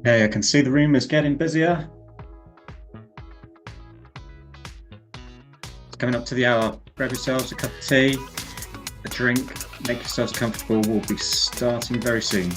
Okay, I can see the room is getting busier. It's coming up to the hour. Grab yourselves a cup of tea, a drink, make yourselves comfortable. We'll be starting very soon.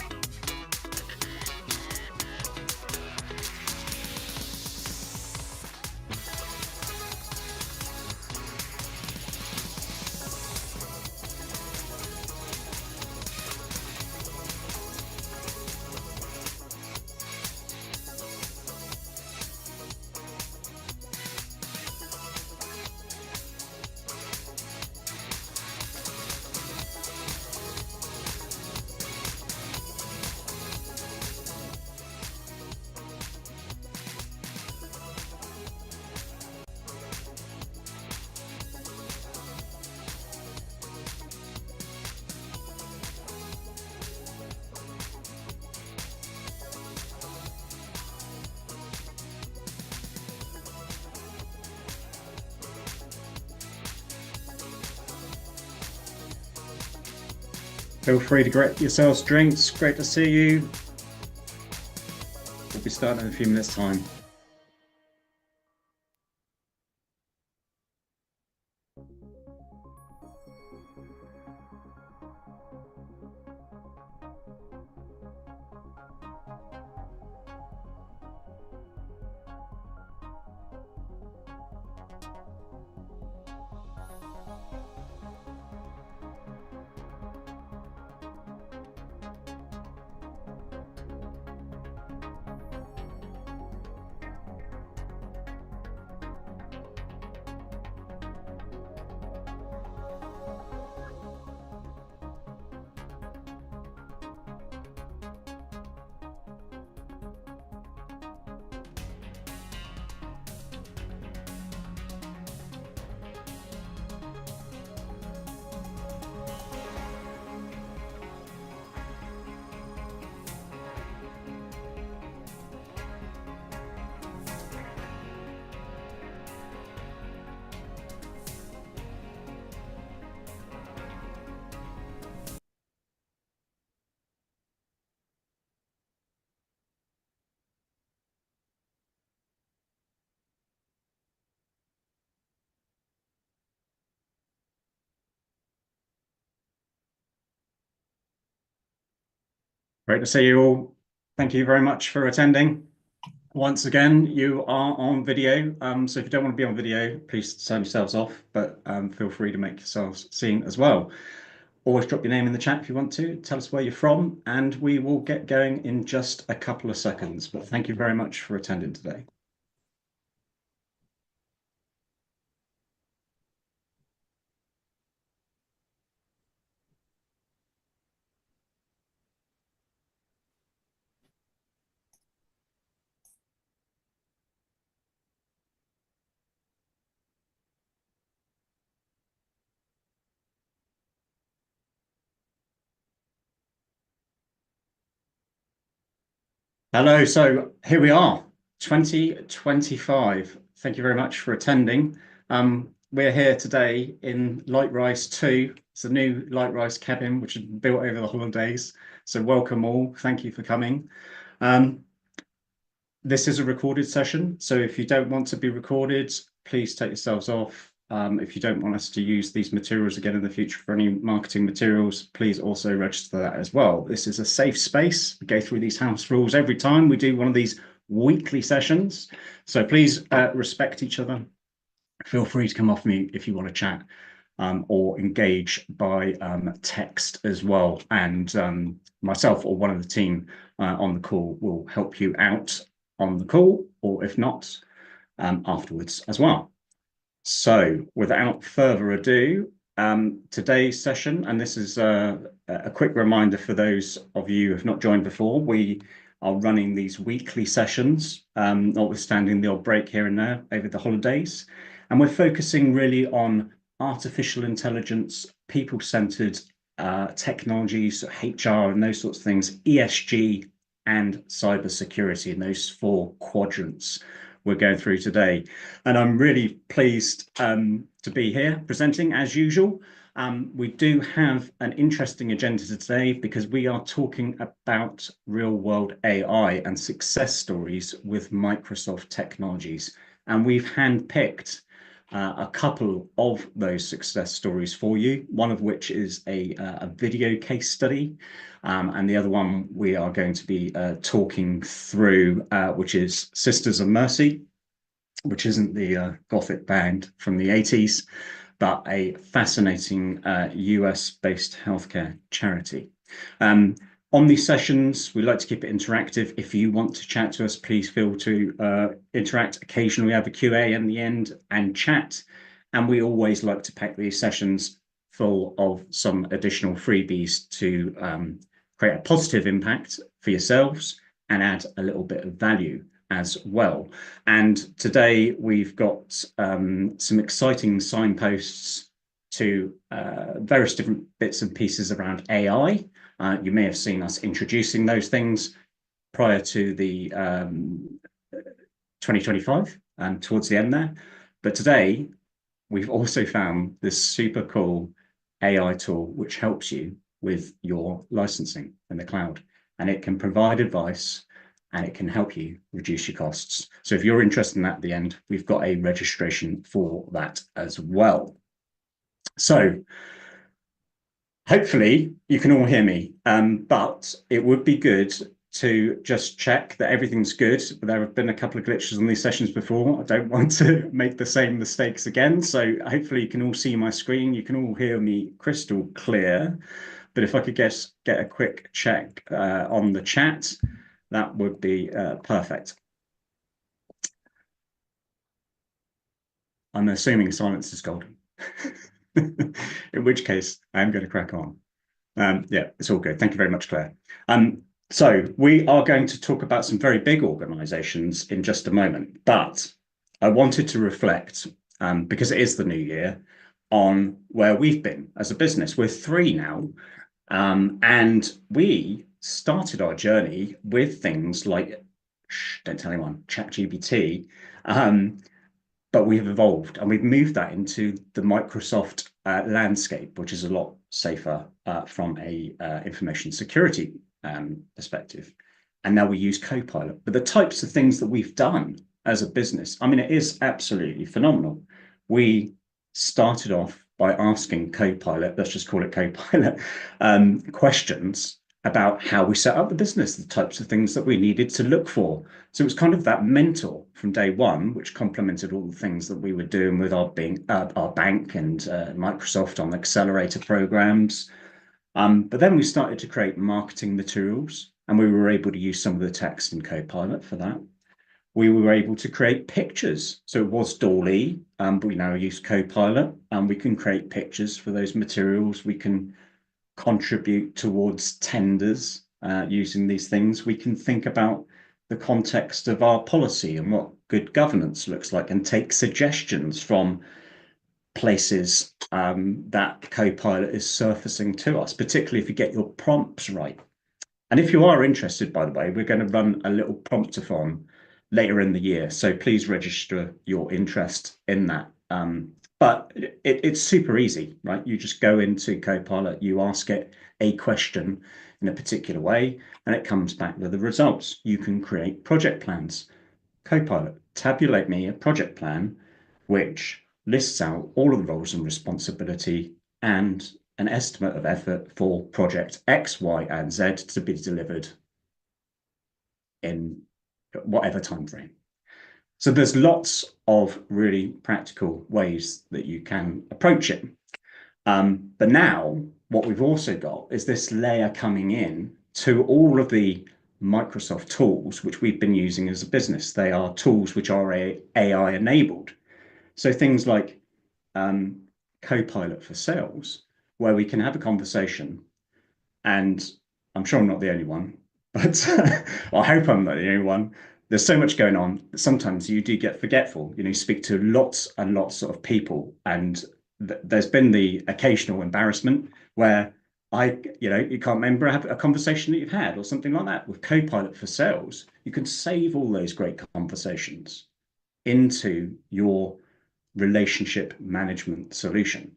Feel free to grab yourselves drinks. Great to see you. We'll be starting in a few minutes' time. Great to see you all. Thank you very much for attending. Once again, you are on video. So if you don't want to be on video, please turn yourselves off, but feel free to make yourselves seen as well. Always drop your name in the chat if you want to. Tell us where you're from, and we will get going in just a couple of seconds. But thank you very much for attending today. Hello, so here we are, 2025. Thank you very much for attending. We're here today in Lightrise 2. It's a new Lightrise cabin which has been built over the holidays. So welcome all. Thank you for coming. This is a recorded session, so if you don't want to be recorded, please take yourselves off. If you don't want us to use these materials again in the future for any marketing materials, please also register that as well. This is a safe space. We go through these house rules every time we do one of these weekly sessions. So please respect each other. Feel free to come off mute if you want to chat or engage by text as well. And myself or one of the team on the call will help you out on the call, or if not, afterwards as well. So without further ado, today's session, and this is a quick reminder for those of you who have not joined before, we are running these weekly sessions, notwithstanding the odd break here and there over the holidays. And we're focusing really on artificial intelligence, people-centered technologies, HR and those sorts of things, ESG and cybersecurity in those four quadrants we're going through today. And I'm really pleased to be here presenting as usual. We do have an interesting agenda today because we are talking about real-world AI and success stories with Microsoft technologies. And we've handpicked a couple of those success stories for you, one of which is a video case study, and the other one we are going to be talking through, which is Sisters of Mercy, which isn't the Gothic band from the 80s, but a fascinating US-based healthcare charity. On these sessions, we like to keep it interactive. If you want to chat to us, please feel to interact. Occasionally, we have a QA in the end and chat. And we always like to pack these sessions full of some additional freebies to create a positive impact for yourselves and add a little bit of value as well. And today we've got some exciting signposts to various different bits and pieces around AI. You may have seen us introducing those things prior to the 2025 and towards the end there. But today we've also found this super cool AI tool which helps you with your licensing in the cloud, and it can provide advice and it can help you reduce your costs. So if you're interested in that at the end, we've got a registration for that as well. So hopefully you can all hear me, but it would be good to just check that everything's good. There have been a couple of glitches on these sessions before. I don't want to make the same mistakes again. So hopefully you can all see my screen. You can all hear me crystal clear. But if I could get a quick check on the chat, that would be perfect. I'm assuming silence is golden, in which case I'm going to crack on. Yeah, it's all good. Thank you very much, Claire. So we are going to talk about some very big organizations in just a moment, but I wanted to reflect, because it is the new year, on where we've been as a business. We're 3 now, and we started our journey with things like, don't tell anyone, ChatGPT, but we have evolved and we've moved that into the Microsoft landscape, which is a lot safer from a information security perspective. And now we use Copilot. But the types of things that we've done as a business, I mean, it is absolutely phenomenal. We started off by asking Copilot, let's just call it Copilot, questions about how we set up the business, the types of things that we needed to look for. So it was kind of that mentor from day one, which complemented all the things that we were doing with our bank and Microsoft on accelerator programs. But then we started to create marketing materials, and we were able to use some of the text in Copilot for that. We were able to create pictures. So it was DALL-E, but we now use Copilot, and we can create pictures for those materials. We can contribute towards tenders using these things. We can think about the context of our policy and what good governance looks like and take suggestions from places that Copilot is surfacing to us, particularly if you get your prompts right. And if you are interested, by the way, we're going to run a little promptathon later in the year. So please register your interest in that. But it's super easy, right? You just go into Copilot, you ask it a question in a particular way, and it comes back with the results. You can create project plans. Copilot, tabulate me a project plan, which lists out all of the roles and responsibility and an estimate of effort for project X, Y, and Z to be delivered in whatever time frame. So there's lots of really practical ways that you can approach it. But now what we've also got is this layer coming in to all of the Microsoft tools, which we've been using as a business. They are tools which are AI enabled. So things like Copilot for Sales, where we can have a conversation, and I'm sure I'm not the only one, but I hope I'm not the only one. There's so much going on. Sometimes you do get forgetful. You speak to lots and lots of people, and there's been the occasional embarrassment where you can't remember a conversation that you've had or something like that. With Copilot for Sales, you can save all those great conversations into your relationship management solution.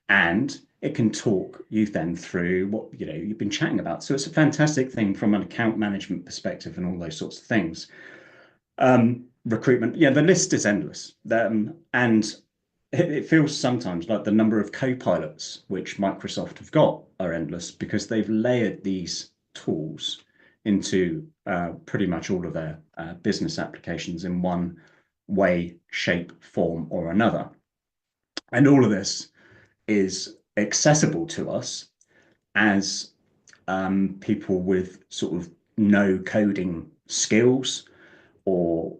And it can talk you then through what you've been chatting about. So it's a fantastic thing from an account management perspective and all those sorts of things. Recruitment, yeah, the list is endless. And it feels sometimes like the number of co-pilots which Microsoft have got are endless because they've layered these tools into pretty much all of their business applications in one way, shape, form, or another. And all of this is accessible to us as people with sort of no coding skills or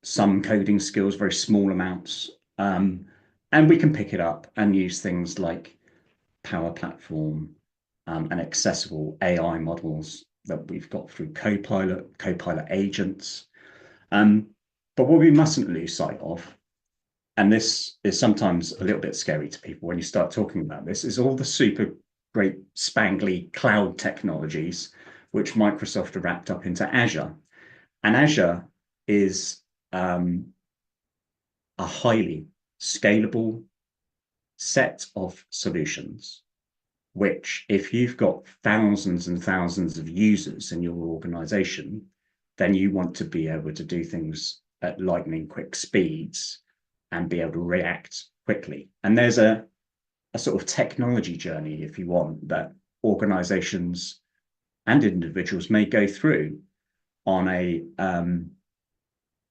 some coding skills, very small amounts. And we can pick it up and use things like Power Platform and accessible AI models that we've got through Copilot agents. But what we mustn't lose sight of, and this is sometimes a little bit scary to people when you start talking about this, is all the super great spangly cloud technologies which Microsoft are wrapped up into Azure. And Azure is a highly scalable set of solutions, which if you've got thousands and thousands of users in your organization, then you want to be able to do things at lightning quick speeds and be able to react quickly. And there's a sort of technology journey, if you want, that organizations and individuals may go through on a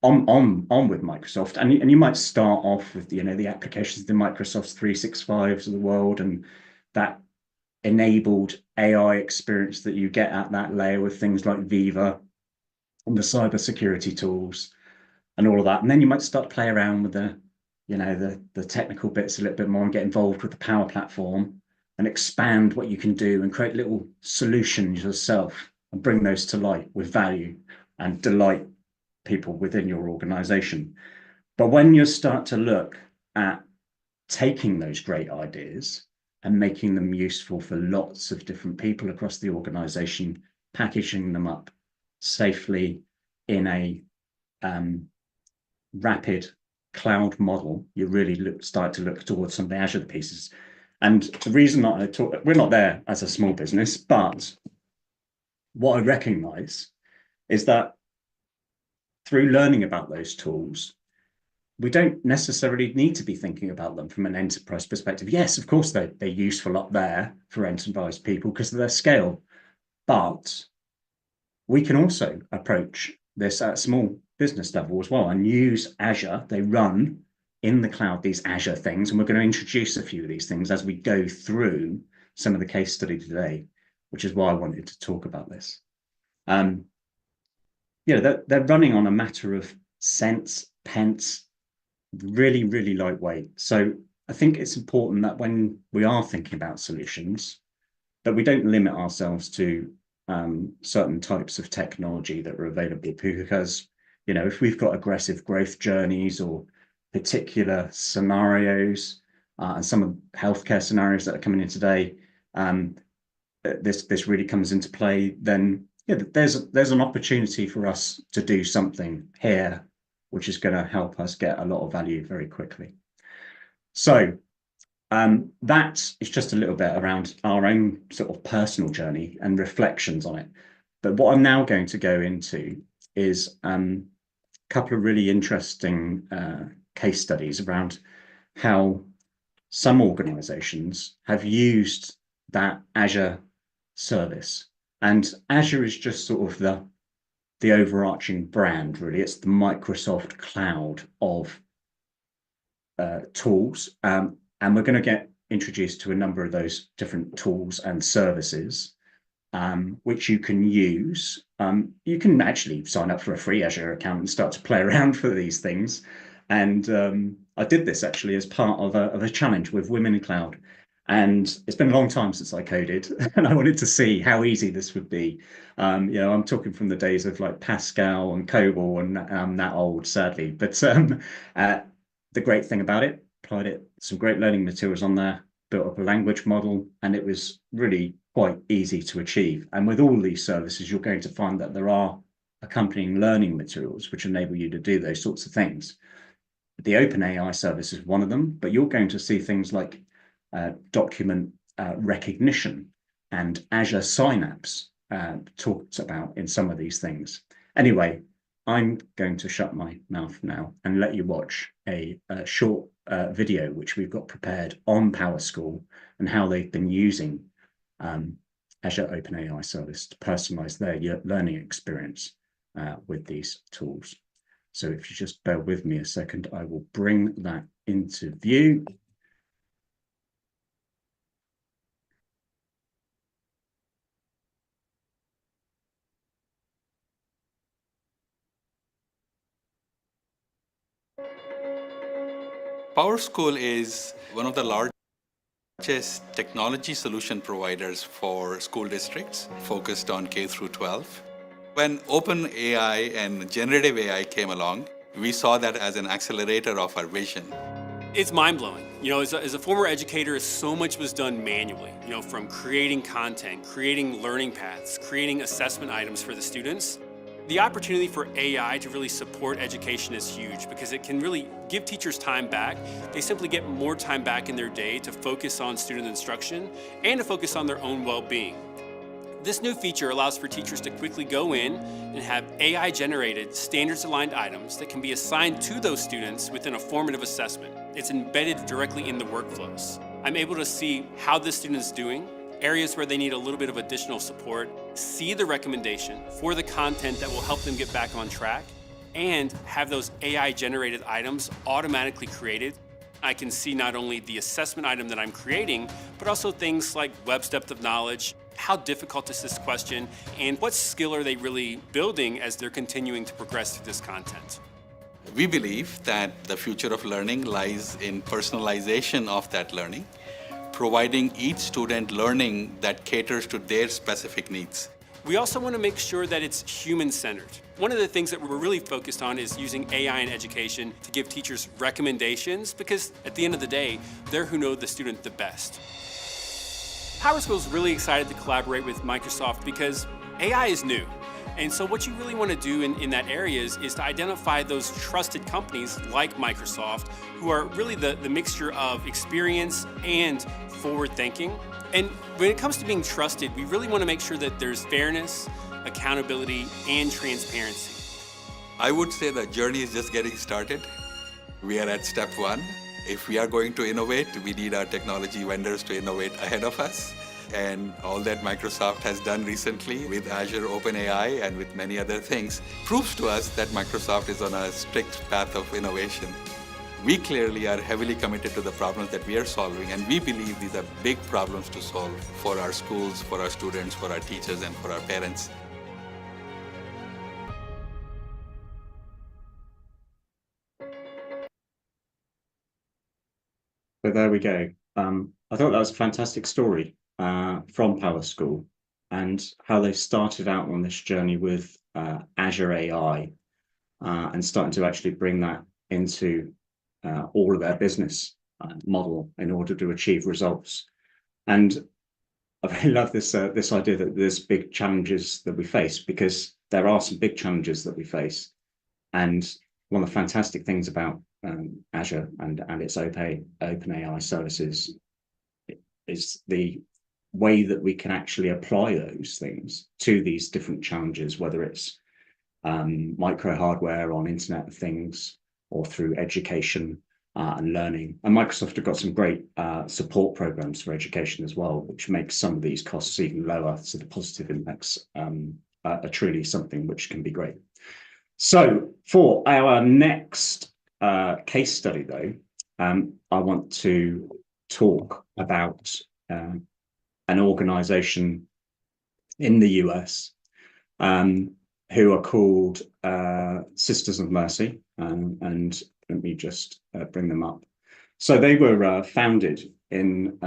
on with Microsoft, and you might start off with the applications, the Microsoft 365s of the world, and that enabled AI experience that you get at that layer with things like Viva and the cybersecurity tools and all of that. And then you might start to play around with the technical bits a little bit more and get involved with the Power Platform and expand what you can do and create little solutions yourself and bring those to light with value and delight people within your organization. But when you start to look at taking those great ideas and making them useful for lots of different people across the organization, packaging them up safely in a rapid cloud model, you really start to look towards some of the Azure pieces. And the reason that I talk, we're not there as a small business, but what I recognize is that through learning about those tools, we don't necessarily need to be thinking about them from an enterprise perspective. Yes, of course, they're useful up there for enterprise people because of their scale, but we can also approach this at small business level as well and use Azure. They run in the cloud, these Azure things, and we're going to introduce a few of these things as we go through some of the case study today, which is why I wanted to talk about this. They're running on a matter of cents, pence, really, really lightweight. So I think it's important that when we are thinking about solutions, that we don't limit ourselves to certain types of technology that are available, because if we've got aggressive growth journeys or particular scenarios and some of the healthcare scenarios that are coming in today, this really comes into play, then there's an opportunity for us to do something here which is going to help us get a lot of value very quickly. So that is just a little bit around our own sort of personal journey and reflections on it. But what I'm now going to go into is a couple of really interesting case studies around how some organizations have used that Azure service. And Azure is just sort of the overarching brand, really. It's the Microsoft cloud of tools. And we're going to get introduced to a number of those different tools and services, which you can use. You can actually sign up for a free Azure account and start to play around for these things. And I did this actually as part of a challenge with Women in Cloud. And it's been a long time since I coded, and I wanted to see how easy this would be. I'm talking from the days of like Pascal and COBOL, and I'm that old, sadly. But the great thing about it, applied it, some great learning materials on there, built up a language model, and it was really quite easy to achieve. And with all these services, you're going to find that there are accompanying learning materials which enable you to do those sorts of things. The OpenAI service is one of them, but you're going to see things like document recognition and Azure Synapse talked about in some of these things. Anyway, I'm going to shut my mouth now and let you watch a short video which we've got prepared on PowerSchool and how they've been using Azure OpenAI Service to personalize their learning experience with these tools. So if you just bear with me a second, I will bring that into view. PowerSchool is one of the largest technology solution providers for school districts focused on K through 12. When OpenAI and generative AI came along, we saw that as an accelerator of our vision. It's mind-blowing. You know, as a former educator, so much was done manually, you know, from creating content, creating learning paths, creating assessment items for the students. The opportunity for AI to really support education is huge because it can really give teachers time back. They simply get more time back in their day to focus on student instruction and to focus on their own well-being. This new feature allows for teachers to quickly go in and have AI-generated, standards-aligned items that can be assigned to those students within a formative assessment. It's embedded directly in the workflows. I'm able to see how the student is doing, areas where they need a little bit of additional support, see the recommendation for the content that will help them get back on track, and have those AI-generated items automatically created. I can see not only the assessment item that I'm creating, but also things like web's depth of knowledge, how difficult is this question, and what skill are they really building as they're continuing to progress through this content. We believe that the future of learning lies in personalization of that learning, providing each student learning that caters to their specific needs. We also want to make sure that it's human-centered. One of the things that we're really focused on is using AI in education to give teachers recommendations because at the end of the day, they're who know the student the best. PowerSchool is really excited to collaborate with Microsoft because AI is new. And so what you really want to do in that area is to identify those trusted companies like Microsoft who are really the mixture of experience and forward thinking. And when it comes to being trusted, we really want to make sure that there's fairness, accountability, and transparency. I would say the journey is just getting started. We are at step one. If we are going to innovate, we need our technology vendors to innovate ahead of us. And all that Microsoft has done recently with Azure OpenAI and with many other things proves to us that Microsoft is on a strict path of innovation. We clearly are heavily committed to the problems that we are solving, and we believe these are big problems to solve for our schools, for our students, for our teachers, and for our parents. So there we go. I thought that was a fantastic story from PowerSchool and how they started out on this journey with Azure AI and starting to actually bring that into all of their business model in order to achieve results. And I really love this this idea that there's big challenges that we face, because there are some big challenges that we face. And one of the fantastic things about Azure and its OpenAI services is the way that we can actually apply those things to these different challenges, whether it's micro hardware on Internet of Things or through education and learning. And Microsoft have got some great support programs for education as well, which makes some of these costs even lower. So the positive impacts are truly something which can be great. So for our next case study, though, I want to talk about an organization in the US who are called Sisters of Mercy, and let me just bring them up. So they were founded in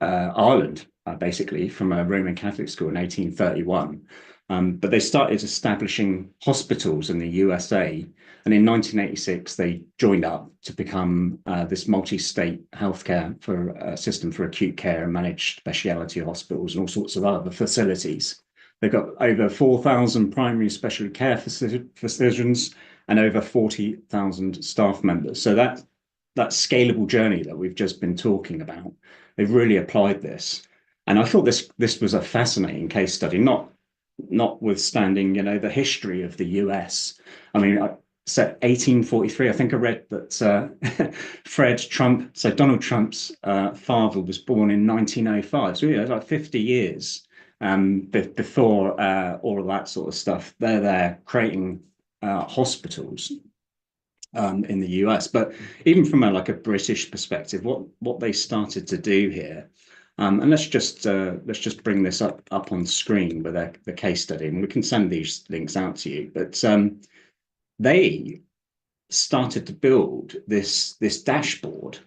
Ireland, basically from a Roman Catholic school in 1831. But they started establishing hospitals in the USA, and in 1986 they joined up to become this multi-state healthcare system for acute care and managed specialty hospitals and all sorts of other facilities. They've got over 4,000 primary specialty care physicians and over 40,000 staff members. So that that scalable journey that we've just been talking about. They've really applied this, and I thought this was a fascinating case study. Notwithstanding, the history of the US. I mean, so 1843. I think I read that Fred Trump, so Donald Trump's father, was born in 1905. So like 50 years before all of that sort of stuff. They're there creating hospitals in the US. But even from a British perspective, what they started to do here, and let's just bring this up on screen with the case study, and we can send these links out to you. But they started to build this dashboard,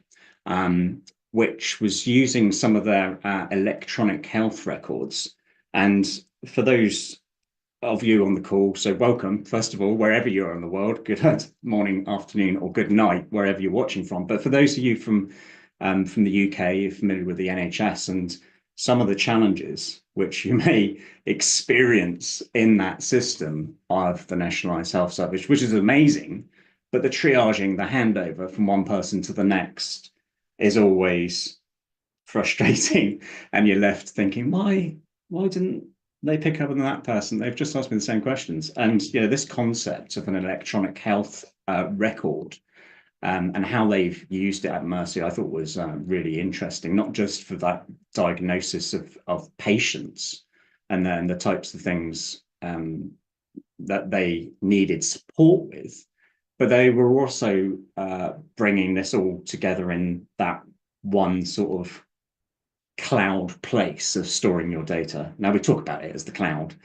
which was using some of their electronic health records. And for those of you on the call, so welcome, first of all, wherever you are in the world. Good morning, afternoon, or good night, wherever you're watching from. But for those of you from the UK, you're familiar with the NHS and some of the challenges which you may experience in that system of the Nationalised Health Service, which is amazing. But the triaging, the handover from one person to the next is always frustrating. And you're left thinking, why didn't they pick up on that person? They've just asked me the same questions. And this concept of an electronic health record and how they've used it at Mercy, I thought was really interesting, not just for that diagnosis of patients and then the types of things that they needed support with, but they were also bringing this all together in that one sort of cloud place of storing your data. Now, we talk about it as the cloud.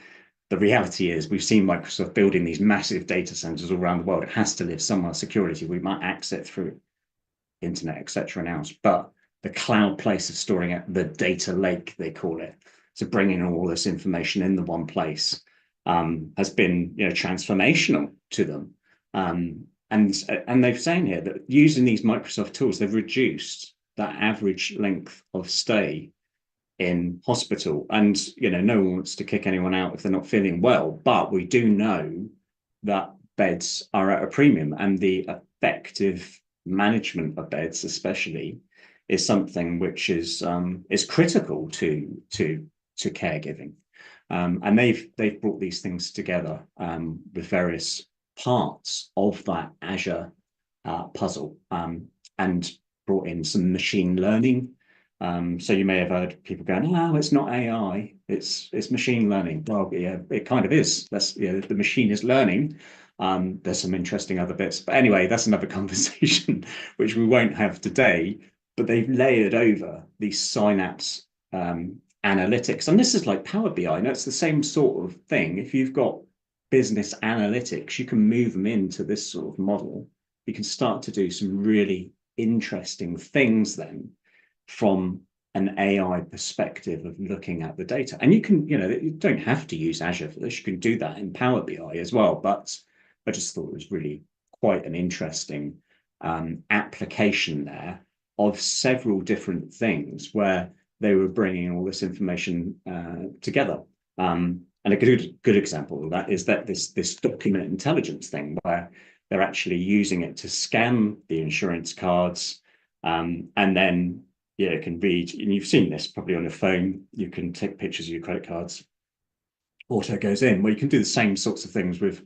The reality is we've seen Microsoft building these massive data centers all around the world. It has to live somewhere. Security, we might access it through internet, etc. else, but the cloud place of storing it, the data lake, they call it, so bringing all this information in the one place has been transformational to them. And they've saying here that using these Microsoft tools, they've reduced that average length of stay in hospital. And no one wants to kick anyone out if they're not feeling well, but we do know that beds are at a premium, and the effective management of beds especially is something which is critical to caregiving. And they've brought these things together with various parts of that Azure puzzle, and brought in some machine learning. So you may have heard people going, "No, it's not AI, it's machine learning." Well, yeah, it kind of is. The machine is learning. There's some interesting other bits, but anyway, that's another conversation which we won't have today. But they've layered over these Synapse analytics, and this is like Power BI. It's the same sort of thing. If you've got business analytics, you can move them into this sort of model. You can start to do some really interesting things then from an AI perspective of looking at the data. And you can, you don't have to use Azure for this. You can do that in Power BI as well. But I just thought it was really quite an interesting application there of several different things where they were bringing all this information together. And a good example of that is that this document intelligence thing, where they're actually using it to scan the insurance cards, and then it can read, and you've seen this probably on your phone, you can take pictures of your credit cards, auto goes in. Well, you can do the same sorts of things with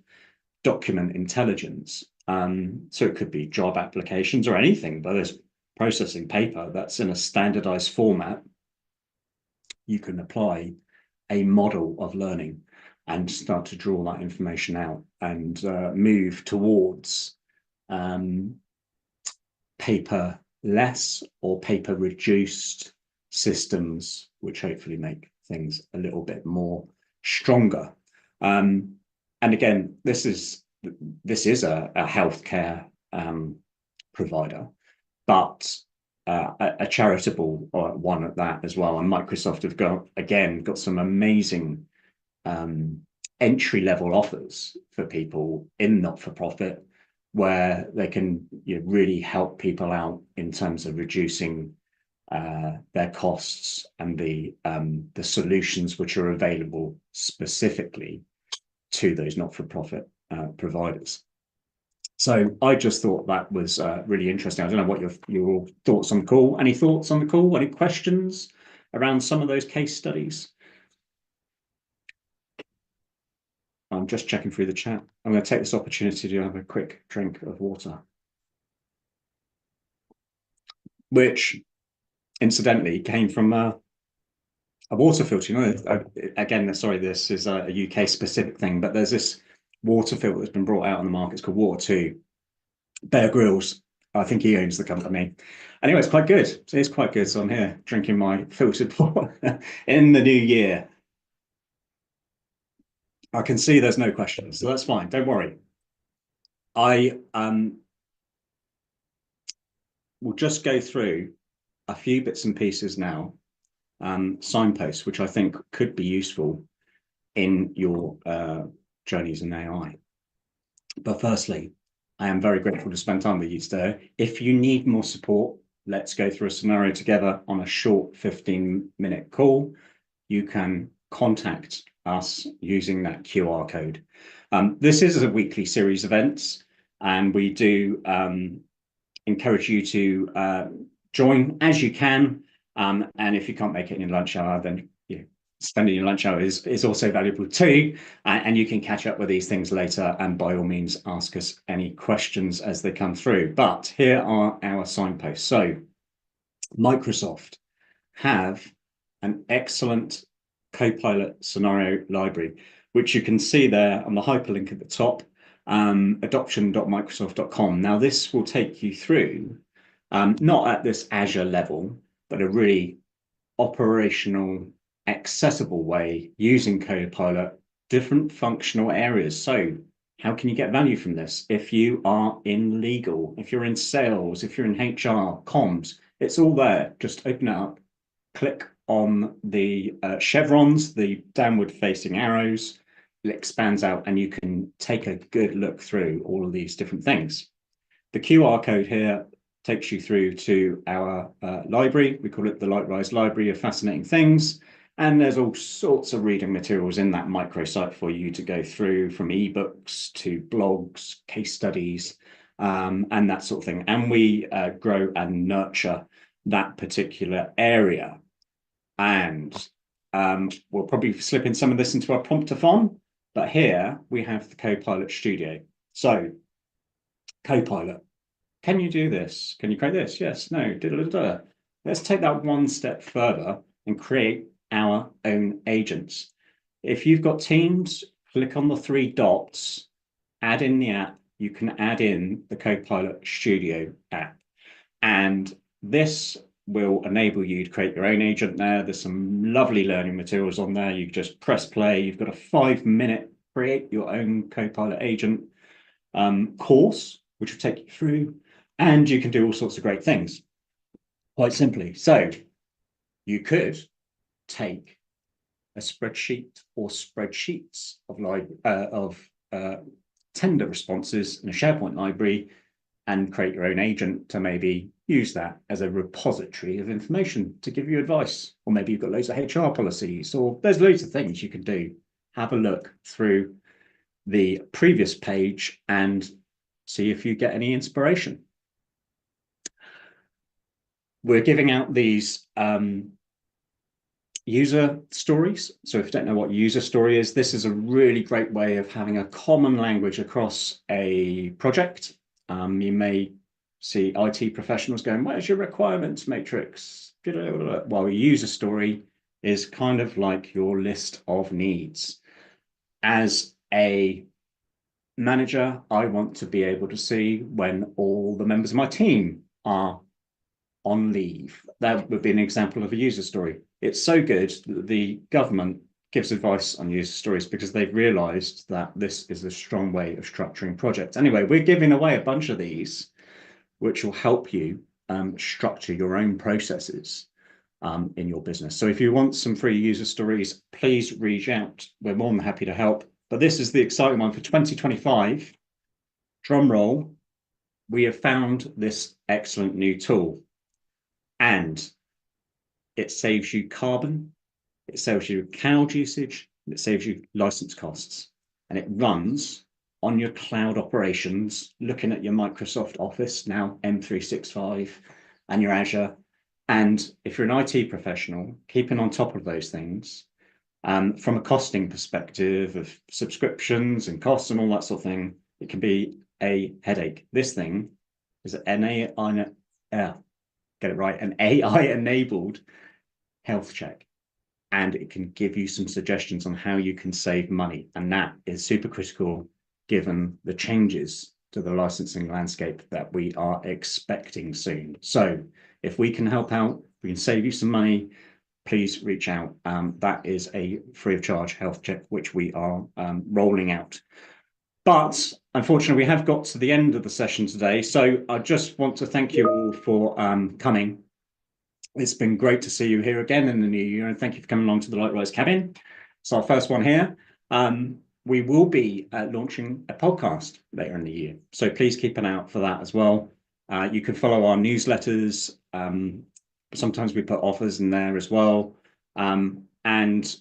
document intelligence. So it could be job applications or anything, but there's processing paper that's in a standardized format. You can apply a model of learning and start to draw that information out and move towards paper-less or paper-reduced systems, which hopefully make things a little bit more stronger. And again, this is a healthcare provider, but a charitable one at that as well. And Microsoft have got some amazing entry-level offers for people in not-for-profit, where they can really help people out in terms of reducing their costs and the solutions which are available specifically to those not-for-profit providers. So I just thought that was really interesting. I don't know what your thoughts on the call. Any thoughts on the call? Any questions around some of those case studies? I'm just checking through the chat. I'm going to take this opportunity to have a quick drink of water, which incidentally came from a water filter. You know, again, sorry, this is a UK specific thing, but there's this water filter that's been brought out on the market. It's called Water 2. Bear Grylls, I think he owns the company. Anyway, it's quite good. It's quite good. So I'm here drinking my filtered water in the new year. I can see there's no questions, so that's fine. Don't worry. I will just go through a few bits and pieces now, signposts, which I think could be useful in your journeys in AI. But firstly, I am very grateful to spend time with you today. If you need more support, let's go through a scenario together on a short 15-minute call. You can contact us using that QR code. This is a weekly series of events, and we do encourage you to join as you can. And if you can't make it in your lunch hour, then spending your lunch hour is also valuable too. And you can catch up with these things later, and by all means ask us any questions as they come through. But here are our signposts. So Microsoft have an excellent Copilot scenario library, which you can see there on the hyperlink at the top, adoption.microsoft.com. Now, this will take you through, not at this Azure level, but a really operational, accessible way using Copilot, different functional areas. So how can you get value from this? If you are in legal, if you're in sales, if you're in HR, comms, it's all there. Just open it up, click on the chevrons, the downward facing arrows, it expands out, and you can take a good look through all of these different things. The QR code here takes you through to our library. We call it the Lightrise Library of Fascinating Things. And there's all sorts of reading materials in that microsite for you to go through, from ebooks to blogs, case studies, and that sort of thing. And we grow and nurture that particular area. And we'll probably slip in some of this into our promptathon, but here we have the Copilot Studio. So Copilot, can you do this? Can you create this? Yes, no, da-da-da-da. Let's take that one step further and create our own agents. If you've got Teams, click on the 3 dots, add in the app. You can add in the Copilot Studio app. And this will enable you to create your own agent there. There's some lovely learning materials on there. You just press play. You've got a 5-minute create your own Copilot agent course, which will take you through, and you can do all sorts of great things quite simply. So you could take a spreadsheet or spreadsheets of tender responses in a SharePoint library and create your own agent to maybe use that as a repository of information to give you advice. Or maybe you've got loads of HR policies, or there's loads of things you can do. Have a look through the previous page and see if you get any inspiration. We're giving out these user stories. So if you don't know what user story is, this is a really great way of having a common language across a project. You may see IT professionals going, where's your requirements matrix? While a user story is kind of like your list of needs. As a manager, I want to be able to see when all the members of my team are on leave. That would be an example of a user story. It's so good that the government gives advice on user stories because they've realized that this is a strong way of structuring projects. Anyway, we're giving away a bunch of these, which will help you structure your own processes in your business. So if you want some free user stories, please reach out. We're more than happy to help. But this is the exciting one for 2025. Drum roll. We have found this excellent new tool, and it saves you carbon, it saves you cloud usage, and it saves you license costs. And it runs on your cloud operations, looking at your Microsoft Office, now M365, and your Azure. And if you're an IT professional, keeping on top of those things, from a costing perspective of subscriptions and costs and all that sort of thing, it can be a headache. This thing is an AI-enabled health check, and it can give you some suggestions on how you can save money. And that is super critical given the changes to the licensing landscape that we are expecting soon. So if we can help out, we can save you some money, please reach out. That is a free of charge health check, which we are rolling out. But unfortunately, we have got to the end of the session today. So I just want to thank you all for coming. It's been great to see you here again in the new year, and thank you for coming along to the Lightrise Cabin. It's our first one here. We will be launching a podcast later in the year, so please keep an eye out for that as well. You can follow our newsletters. Sometimes we put offers in there as well. And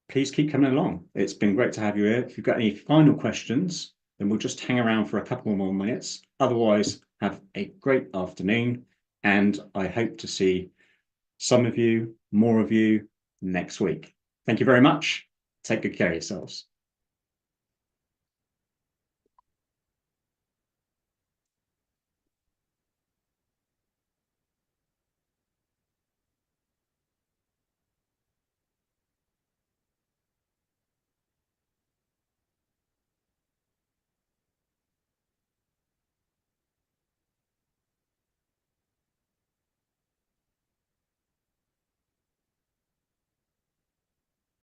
please keep coming along. It's been great to have you here. If you've got any final questions, then we'll just hang around for a couple more minutes. Otherwise, have a great afternoon, and I hope to see some of you, more of you, next week. Thank you very much. Take good care of yourselves.